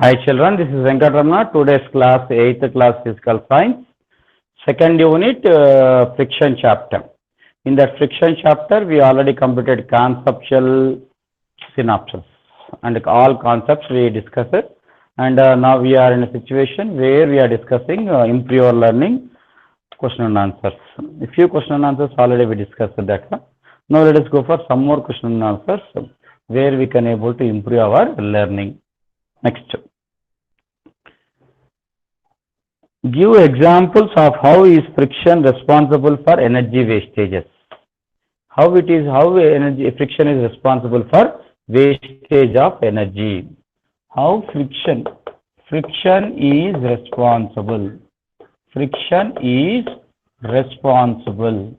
Hi children, this is Venkatramana. Today's class, 8th class Physical Science, second unit, friction chapter. In that friction chapter, we already completed conceptual synopsis and all concepts we discussed. And now we are in a situation where we are discussing improve learning question and answers. A few question and answers already we discussed that. Now let us go for some more question and answers where we can able to improve our learning. Next. Give examples of how is friction responsible for energy wastages. How energy friction is responsible for wastage of energy. How friction is responsible. Friction is responsible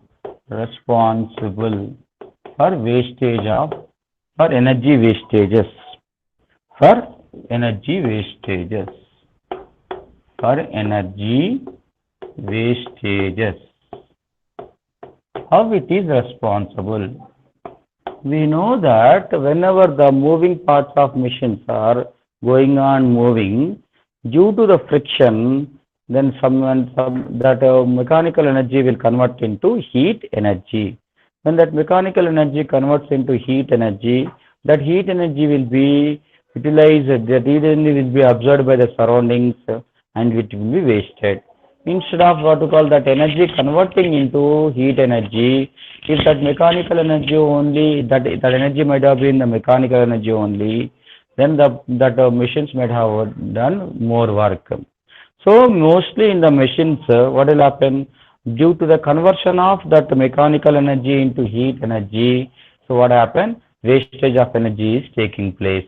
for wastage of energy wastages. For energy wastages. How it is responsible? We know that whenever the moving parts of machines are going on moving, due to the friction, then mechanical energy will convert into heat energy. When that mechanical energy converts into heat energy, that heat energy will be utilized, that heat energy will be absorbed by the surroundings and it will be wasted. Instead of what to call that energy converting into heat energy, if that mechanical energy only, that energy might have been the mechanical energy only, then that machines might have done more work. So mostly in the machines, what will happen? Due to the conversion of that mechanical energy into heat energy, so what happens? Wastage of energy is taking place.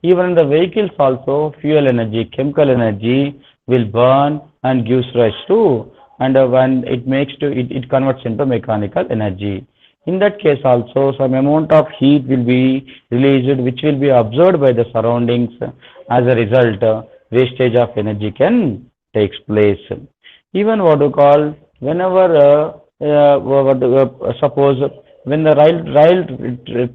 Even in the vehicles also, fuel energy, chemical energy will burn and gives rise to, and when it converts into mechanical energy. In that case also, some amount of heat will be released which will be absorbed by the surroundings. As a result, wastage of energy can takes place. Even what we call, whenever suppose when the rail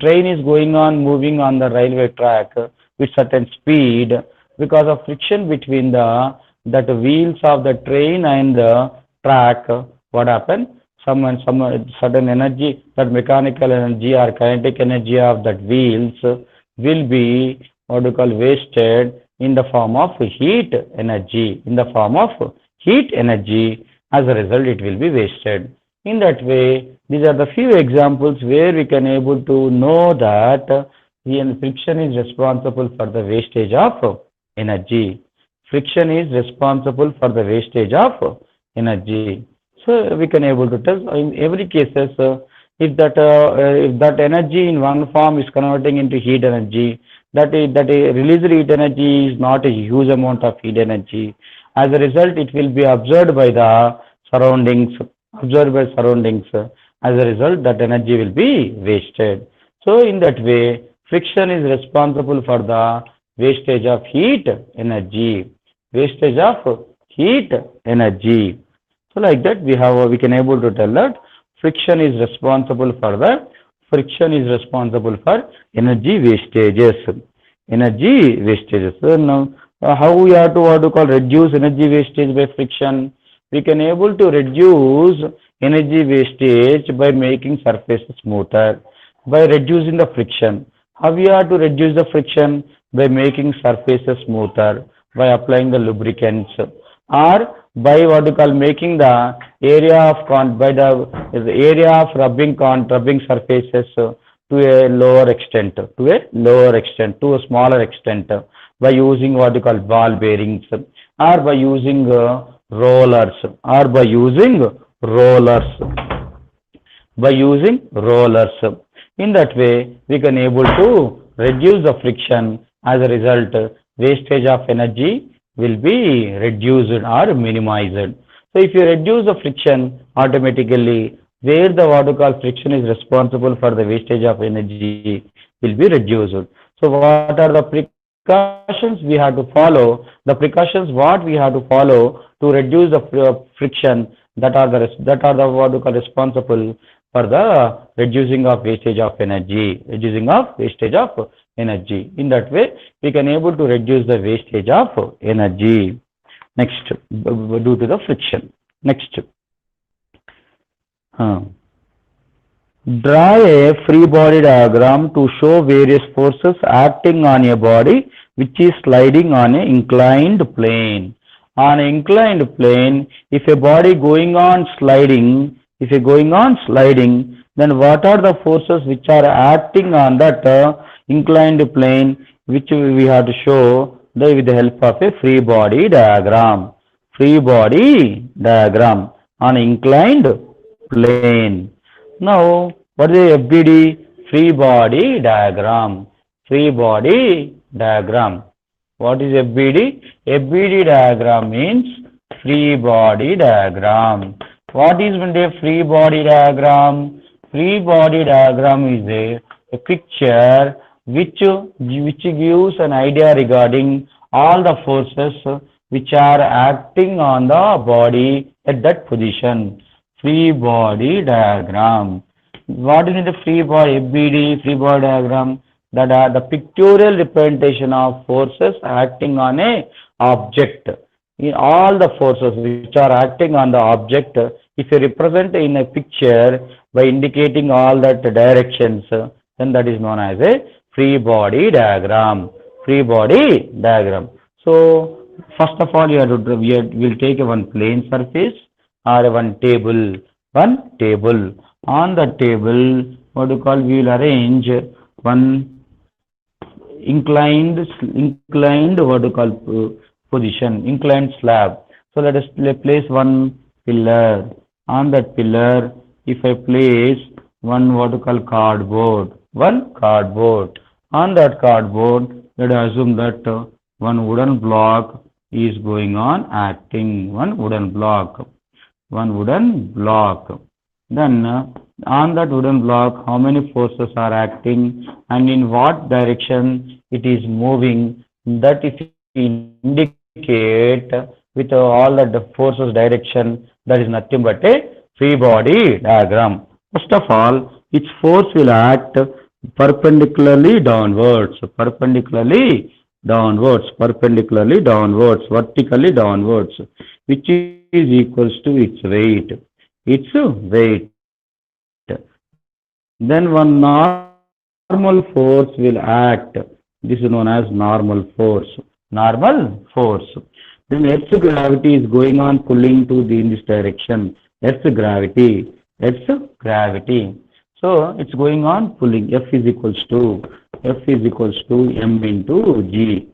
train is going on moving on the railway track with certain speed, because of friction between the wheels of the train and the track, what happens? Some certain energy, that mechanical energy or kinetic energy of that wheels will be what we call wasted in the form of heat energy. As a result, it will be wasted. In that way, these are the few examples where we can able to know that friction is responsible for the wastage of energy. Friction is responsible for the wastage of energy. So we can able to tell in every cases if that energy in one form is converting into heat energy, that released heat energy is not a huge amount of heat energy. As a result, it will be absorbed by the surroundings. As a result, that energy will be wasted. So in that way, friction is responsible for the wastage of heat energy. So like that, we can able to tell that friction is responsible for energy wastages. So now, how we have to what to call reduce energy wastage by friction? We can able to reduce energy wastage by making surfaces smoother, by reducing the friction. How we have to reduce the friction? By making surfaces smoother, by applying the lubricants, or by what you call making the area of rubbing surfaces to a smaller extent, by using what you call ball bearings, or by using rollers. In that way, we can able to reduce the friction. As a result, wastage of energy will be reduced or minimized. So if you reduce the friction, automatically where the what we call friction is responsible for the wastage of energy will be reduced. So what are the precautions we have to follow? The precautions what we have to follow to reduce the friction, that are the what we call responsible for the reducing of wastage of energy. energy. In that way, we can able to reduce the wastage of energy. Next, due to the friction. Next. Draw a free body diagram to show various forces acting on a body which is sliding on an inclined plane. On an inclined plane, if a body going on sliding, then what are the forces which are acting on that inclined plane, which we have to show with the help of a free body diagram. Free body diagram on inclined plane. Now, what is the FBD? Free body diagram. Free body diagram. What is FBD? FBD diagram means free body diagram. What is a free body diagram? Free body diagram is a picture which gives an idea regarding all the forces which are acting on the body at that position. Free body diagram. What is the free body FBD free body diagram? That are the pictorial representation of forces acting on a object. In all the forces which are acting on the object, if you represent in a picture by indicating all that directions, then that is known as a free body diagram. Free body diagram. So first of all, we'll take one plane surface or one table. On the table, what you call, we will arrange one inclined what you call position, inclined slab. So let us place one pillar. On that pillar, if I place one what you call cardboard, on that cardboard, let us assume that one wooden block is going on acting, one wooden block. Then on that wooden block, how many forces are acting and in what direction it is moving, that if you indicate with all the forces direction, that is nothing but a free body diagram. First of all, its force will act perpendicularly downwards, vertically downwards, which is equals to its weight. Then one normal force will act. This is known as normal force. Then Earth's gravity is going on pulling in this direction. Earth's gravity. So it's going on pulling. F is equals to m into g.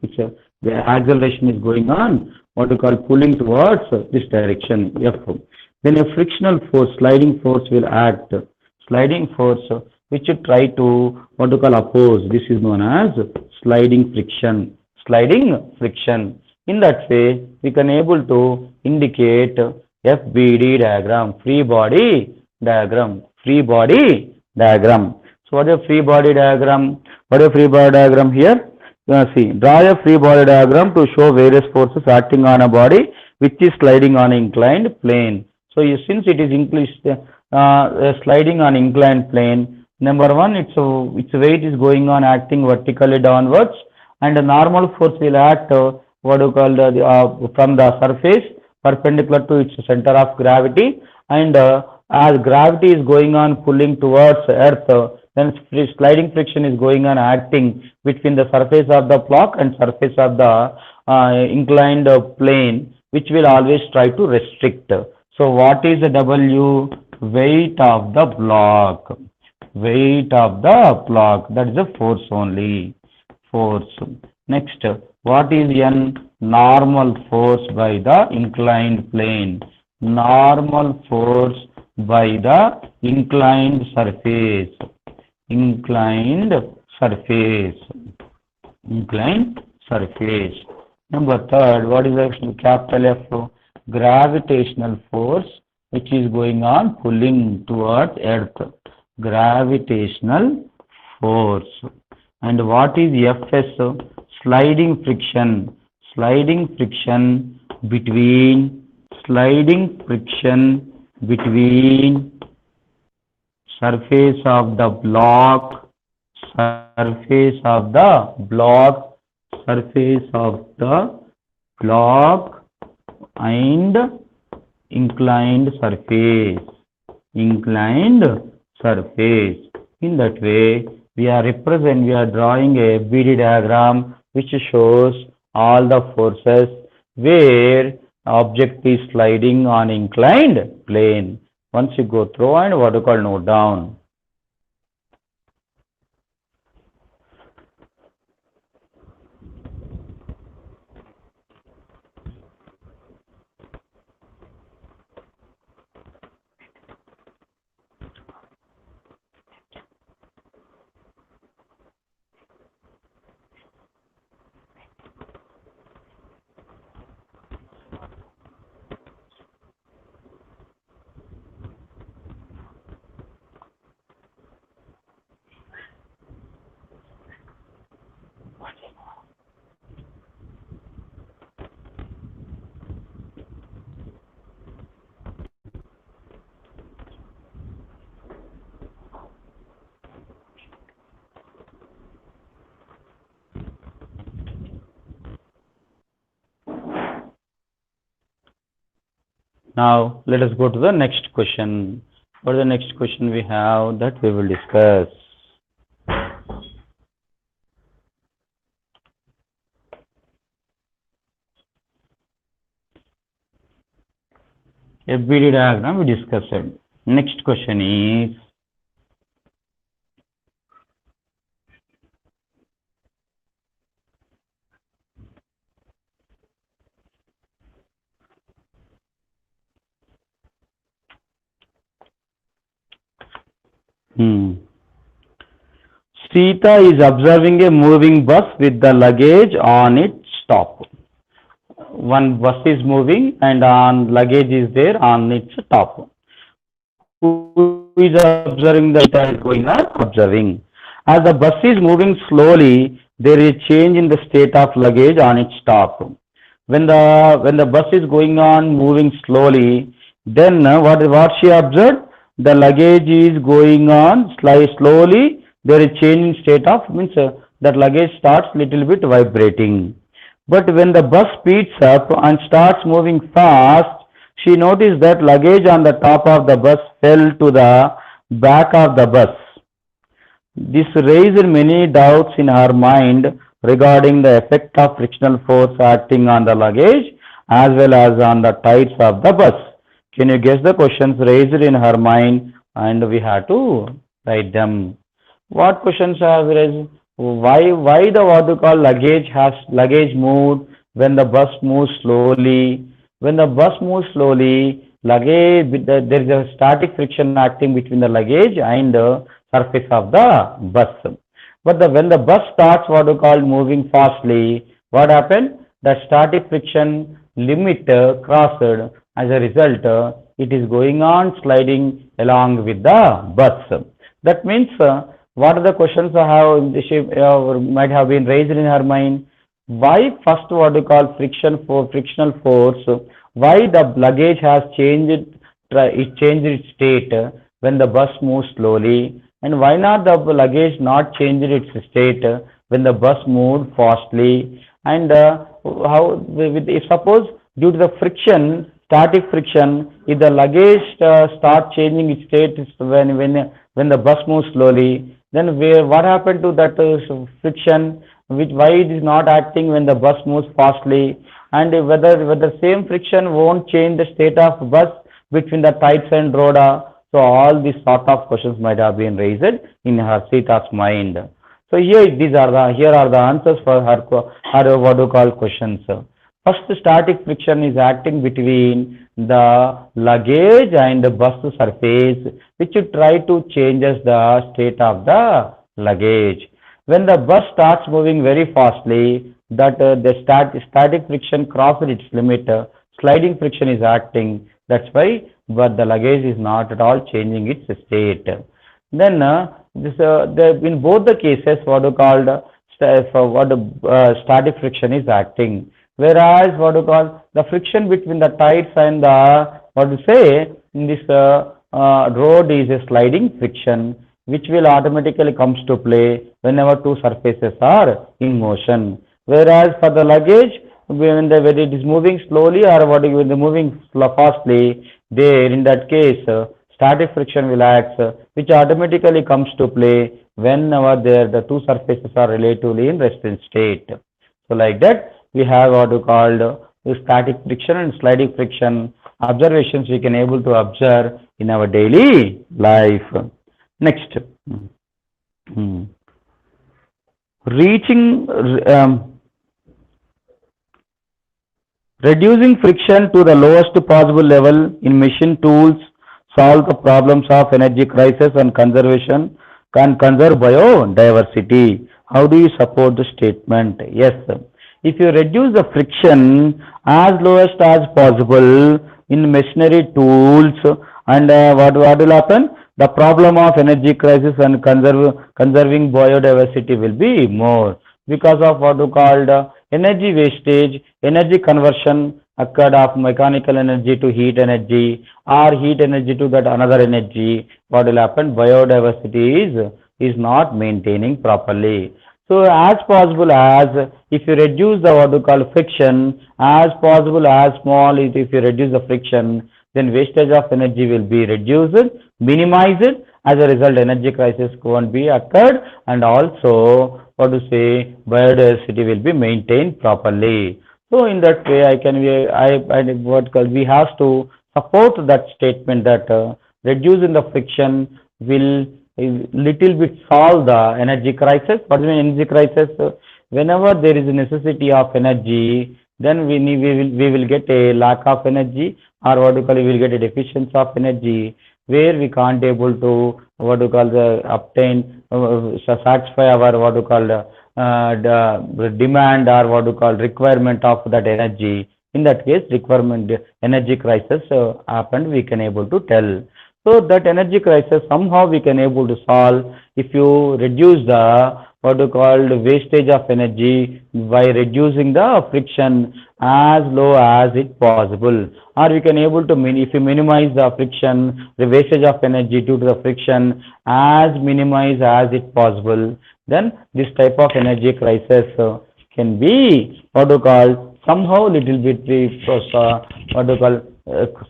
The acceleration is going on what we call pulling towards this direction, F. Then a frictional force, sliding force will act. Sliding force which you try to what we call oppose. This is known as sliding friction. In that way, we can able to indicate FBD diagram, free body diagram. So what is a free body diagram? Here? See, draw a free body diagram to show various forces acting on a body which is sliding on an inclined plane. So since it is sliding on inclined plane, number one, its weight is going on acting vertically downwards, and the normal force will act what you call from the surface perpendicular to its center of gravity, and as gravity is going on pulling towards earth, then sliding friction is going on acting between the surface of the block and surface of the inclined plane, which will always try to restrict. So what is the W? Weight of the block. That is a force only. Next, what is N? Normal force by the inclined plane. Normal force by the inclined surface. Number third, what is the capital F? Gravitational force which is going on pulling towards earth. Gravitational force. And what is Fs? Sliding friction between surface of the block surface of the block, surface of the block and inclined surface, inclined surface. In that way, we are drawing a BD diagram which shows all the forces where object is sliding on inclined plane. Once you go through and what you call note down. Now, let us go to the next question. For the next question we have that we will discuss. FBD diagram we discussed. Next question is Sita is observing a moving bus with the luggage on its top. One bus is moving and on luggage is there on its top. Who is observing the Sita is going on? Observing. As the bus is moving slowly, there is a change in the state of luggage on its top. When the bus is going on moving slowly, then what she observed? The luggage is going on slowly. There is change in state of means that luggage starts little bit vibrating. But when the bus speeds up and starts moving fast, she noticed that luggage on the top of the bus fell to the back of the bus. This raised many doubts in her mind regarding the effect of frictional force acting on the luggage as well as on the tires of the bus. Can you guess the questions raised in her mind? And we have to write them. What questions are raised? Why the what you call luggage moved when the bus moves slowly? When the bus moves slowly, luggage there is a static friction acting between the luggage and the surface of the bus. But when the bus starts what you call moving fastly, what happened? The static friction limit crossed. As a result, it is going on sliding along with the bus. That means what are the questions might have been raised in her mind? Why first what you call frictional force? Why the luggage has changed its state when the bus moves slowly, and why not the luggage not changed its state when the bus moved fastly? And if suppose due to the friction, static friction, if the luggage start changing its state when the bus moves slowly, then what happened to that friction? Why it is not acting when the bus moves fastly? And whether same friction won't change the state of bus between the tires and roda. So all these sort of questions might have been raised in her Sita's mind. So here are the answers for her what you call questions. First, static friction is acting between the luggage and the bus surface, which try to changes the state of the luggage. When the bus starts moving very fastly, that the static friction crosses its limit, sliding friction is acting. That's why, but the luggage is not at all changing its state. Then in both the cases, what you called static friction is acting. Whereas what you call the friction between the tires and the in this road is a sliding friction. which will automatically comes to play whenever two surfaces are in motion. Whereas for the luggage, when it is moving slowly or when the moving fastly, there in that case, static friction will act, which automatically comes to play whenever the two surfaces are relatively in resting state. So like that, we have what we called static friction and sliding friction observations we can able to observe in our daily life. Next, reaching reducing friction to the lowest possible level in machine tools solve the problems of energy crisis and conservation can conserve biodiversity. How do you support the statement? Yes, if you reduce the friction as lowest as possible in machinery tools, and what will happen? The problem of energy crisis and conserving biodiversity will be more because of what we called energy wastage, energy conversion occurred of mechanical energy to heat energy or heat energy to that another energy. What will happen? Biodiversity is not maintaining properly. So as possible as if you reduce the what we call friction, as possible as small if you reduce the friction, then wastage of energy will be reduced, minimized. As a result, energy crisis won't be occurred, and also what to say biodiversity will be maintained properly. So in that way, we have to support that statement that reducing the friction will little bit solve the energy crisis. What is the energy crisis? Whenever there is a necessity of energy, then we will get a lack of energy, or what we call we will get a deficiency of energy, where we can't able to what we call the obtain satisfy our what we call the demand or what we call requirement of that energy. In that case, requirement energy crisis happened. We can able to tell. So that energy crisis somehow we can able to solve if you reduce the what we call the wastage of energy by reducing the friction as low as it possible, or we can able to if you minimize the friction, the wastage of energy due to the friction as minimize as it possible, then this type of energy crisis can be what we call somehow little bit what we call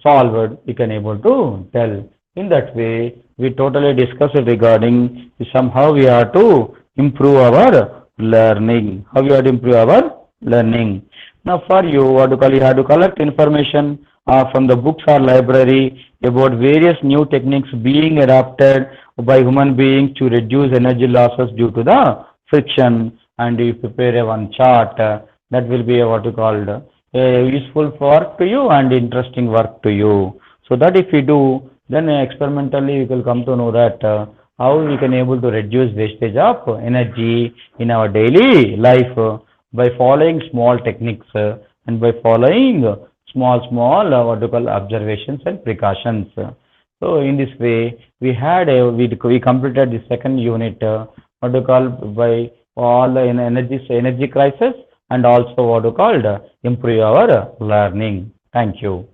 solved. We can able to tell. In that way, we totally discussed regarding somehow we have to improve our learning. How we have to improve our learning. Now for you, what do you call, you have to collect information from the books or library about various new techniques being adopted by human beings to reduce energy losses due to the friction, and you prepare a one chart that will be a, what you called useful work to you and interesting work to you. So that if you do, then experimentally you will come to know that how we can able to reduce wastage of energy in our daily life by following small techniques and by following small what you call observations and precautions. So in this way we completed the second unit what you call by all the energy crisis, and also what you called improve our learning. Thank you.